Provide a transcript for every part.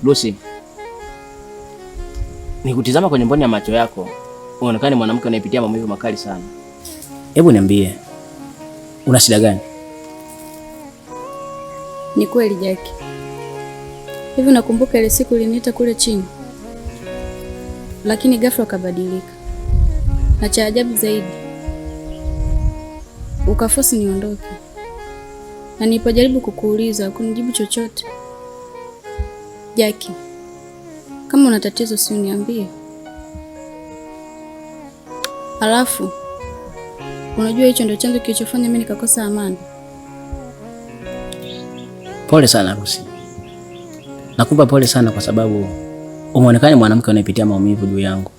Lucy, nikutizama kwenye mboni ya macho yako, unaonekana mwanamke anayepitia maumivu makali sana. Hebu niambie, una shida gani? Ni kweli Jackie. Hivi nakumbuka ile siku uliniita kule chini, lakini ghafla ukabadilika, na cha ajabu zaidi ukafosi niondoke, na nilipojaribu kukuuliza kunijibu chochote. Jackie, kama una tatizo si uniambie. Alafu unajua hicho ndio chanzo kilichofanya mimi nikakosa amani. Pole sana Lucy. Nakupa pole sana kwa sababu umeonekana mwanamke anayepitia maumivu juu yangu.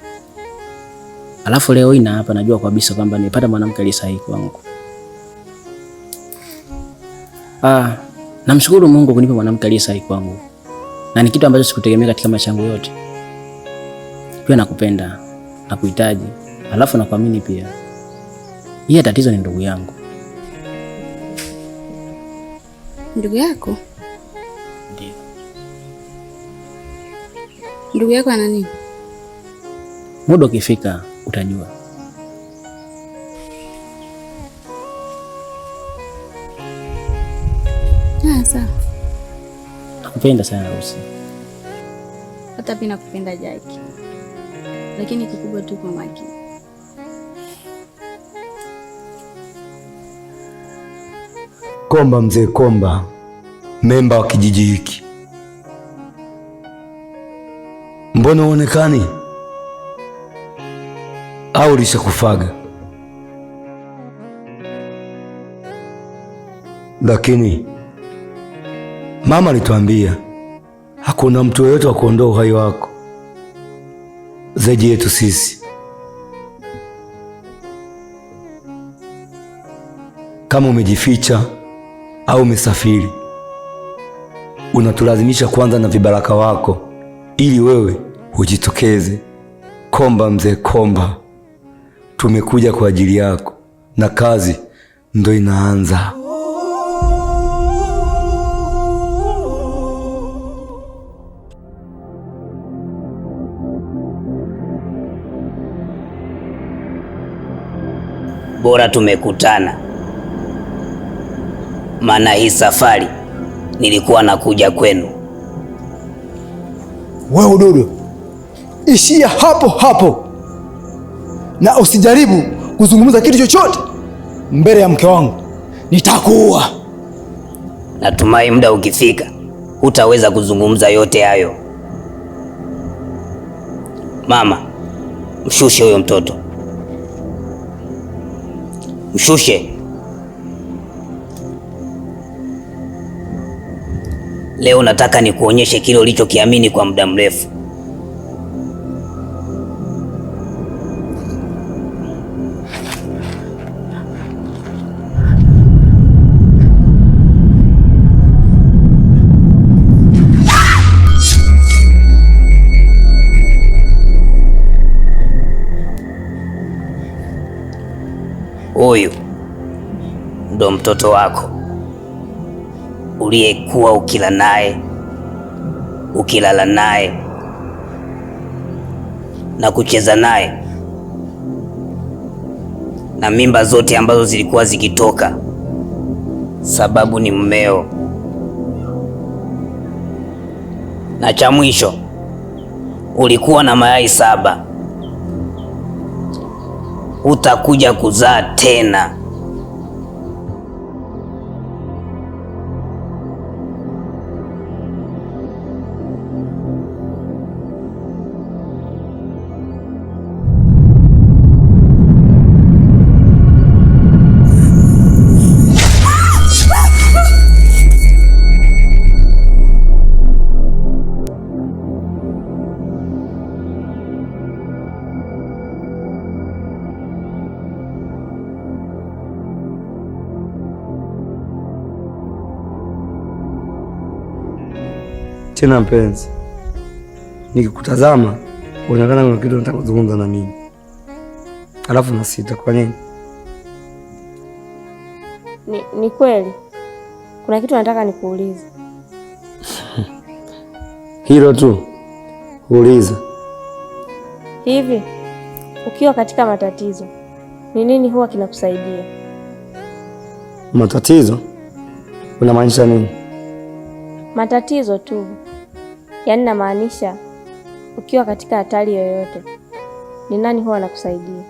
Alafu leo hii na hapa najua kabisa kwamba nimepata mwanamke aliye sahihi kwangu. Namshukuru Mungu kunipa mwanamke aliye sahihi kwangu. Na ni kitu ambacho sikutegemea katika maisha yangu yote. Pia nakupenda, nakuhitaji, alafu nakuamini pia. Hii tatizo ni ndugu yangu. Ndugu yako? Ndiyo. Ndugu yako ana nini? Muda ukifika utajua. Sawa. Nakupenda sana Lucy. Hata pia nakupenda Jackie. Lakini kikubwa tu kwa makini. Komba mzee Komba, memba wa kijiji hiki, mbona uonekani? Au lishakufaga? Lakini mama alituambia hakuna mtu yeyote wa kuondoa uhai wako zaidi yetu sisi. Kama umejificha au umesafiri, unatulazimisha kwanza na vibaraka wako ili wewe ujitokeze. Komba mzee Komba, tumekuja kwa ajili yako na kazi ndo inaanza. Bora tumekutana, maana hii safari nilikuwa nakuja kwenu. Wewe Dudu, ishia hapo hapo na usijaribu kuzungumza kitu chochote mbele ya mke wangu, nitakuua. Natumai muda ukifika hutaweza kuzungumza yote hayo. Mama, mshushe huyo mtoto, mshushe. Leo nataka nikuonyeshe kile ulichokiamini kwa muda mrefu. Huyu ndo mtoto wako uliyekuwa ukila naye, ukilala naye na kucheza naye, na mimba zote ambazo zilikuwa zikitoka, sababu ni mmeo. Na cha mwisho, ulikuwa na mayai 7. Utakuja kuzaa tena. Tena mpenzi, nikikutazama unaonekana kuna kitu nataka kuzungumza na mimi, alafu nasita. Kwa nini? Ni kweli kuna kitu nataka nikuulize. Hilo tu. Uliza. Hivi ukiwa katika matatizo ni nini huwa kinakusaidia? Matatizo? Unamaanisha nini? Matatizo tu, yaani namaanisha ukiwa katika hatari yoyote ni nani huwa anakusaidia?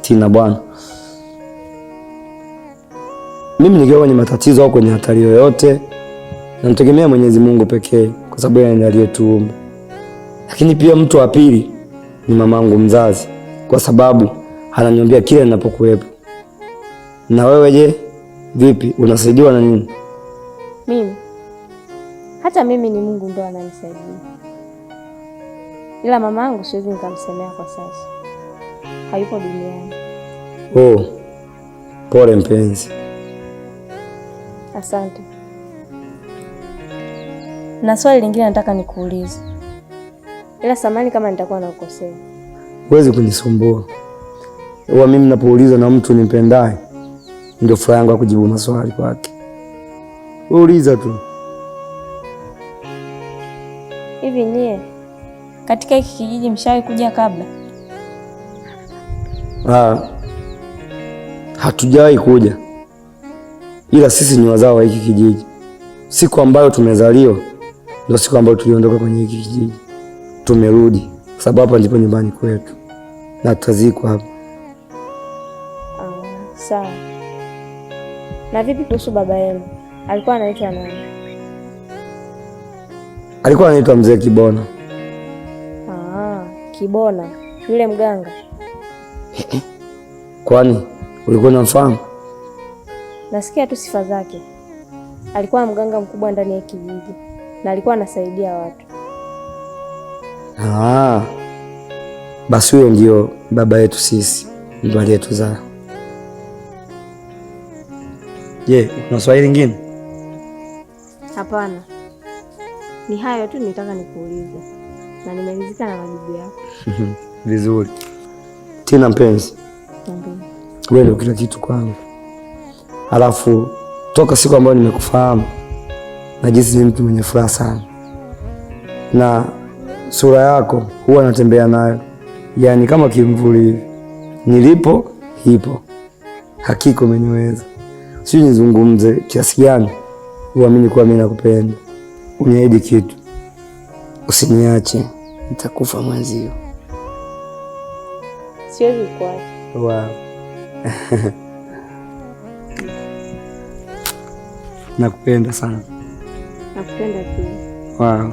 Tina bwana, mimi nikiwa kwenye matatizo au kwenye hatari yoyote namtegemea Mwenyezi Mungu pekee, kwa sababu yeye ndiye aliyetuumba. Lakini pia mtu wa pili ni mamangu mzazi, kwa sababu ananiombea kile ninapokuwepo. Na wewe je, vipi, unasaidiwa na nini? Mimi hata mimi ni Mungu ndo ananisaidia, ila mamangu siwezi nikamsemea kwa sasa, hayupo duniani. Oh, pole mpenzi. Asante. Na swali lingine nataka nikuulize, ila samani kama nitakuwa nakukosea. Huwezi kunisumbua. Huwa mimi ninapouliza na mtu nimpendaye ndio furaha yangu ya kujibu maswali kwake. Uliza tu. Hivi nyie katika hiki kijiji mshawahi kuja kabla? Hatujawahi kuja, ila sisi ni wazao wa hiki kijiji. Siku ambayo tumezaliwa ndio siku ambayo tuliondoka kwenye hiki kijiji. Tumerudi kwa sababu hapa ndipo nyumbani kwetu na tutazikwa hapa. Sawa. Na vipi kuhusu baba yenu? Alikuwa anaitwa nani? Alikuwa anaitwa Mzee Kibona. Kibona, yule mganga? Kwani ulikuwa unamfahamu? Nasikia tu sifa zake. Alikuwa mganga mkubwa ndani ya kijiji na alikuwa anasaidia watu. Basi huyo ndio baba yetu sisi, ndio aliyetuzaa. Je, kuna swali lingine? Hapana. Ni hayo tu nitaka nikuulize na nimeridhika na majibu yako. Vizuri. Tina mpenzi, wewe ndio kila kitu kwangu. Alafu toka siku ambayo nimekufahamu najisi ni mtu mwenye furaha sana, na sura yako huwa natembea nayo, yaani kama kimvuli hivi. Nilipo hipo. Hakika umeniweza. Sijui nizungumze kiasi gani uamini kuwa mimi nakupenda. Uniahidi kitu, usiniache, nitakufa mwenzio. Siwezi kuacha. Wow. Nakupenda sana. Nakupenda pia. Wow.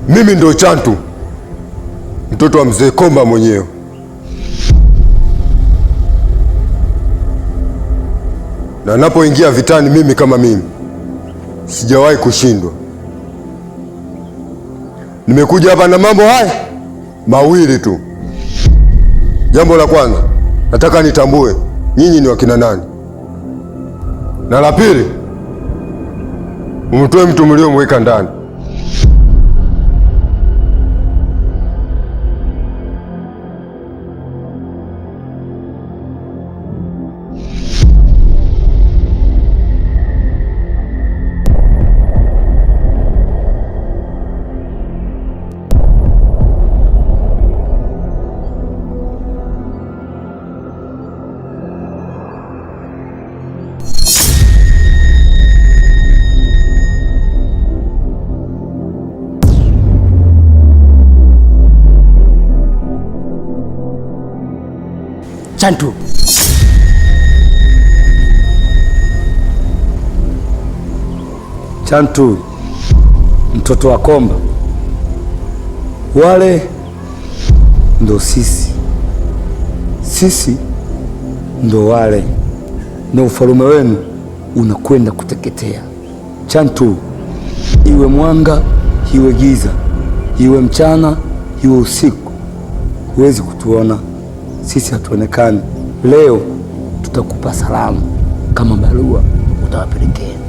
Mimi ndo Chantu, mtoto wa Mzee Komba mwenyewe. Na napoingia vitani, mimi kama mimi sijawahi kushindwa. Nimekuja hapa na mambo haya mawili tu. Jambo la kwanza, nataka nitambue nyinyi ni wakina nani, na la pili, umtoe mtu mliomweka ndani. Chantu. Chantu, mtoto wa Komba. Wale ndo sisi, sisi ndo wale, na ufalme wenu unakwenda kuteketea. Chantu, iwe mwanga iwe giza, iwe mchana iwe usiku, huwezi kutuona sisi, hatuonekani. Leo tutakupa salamu kama barua utawapelekea.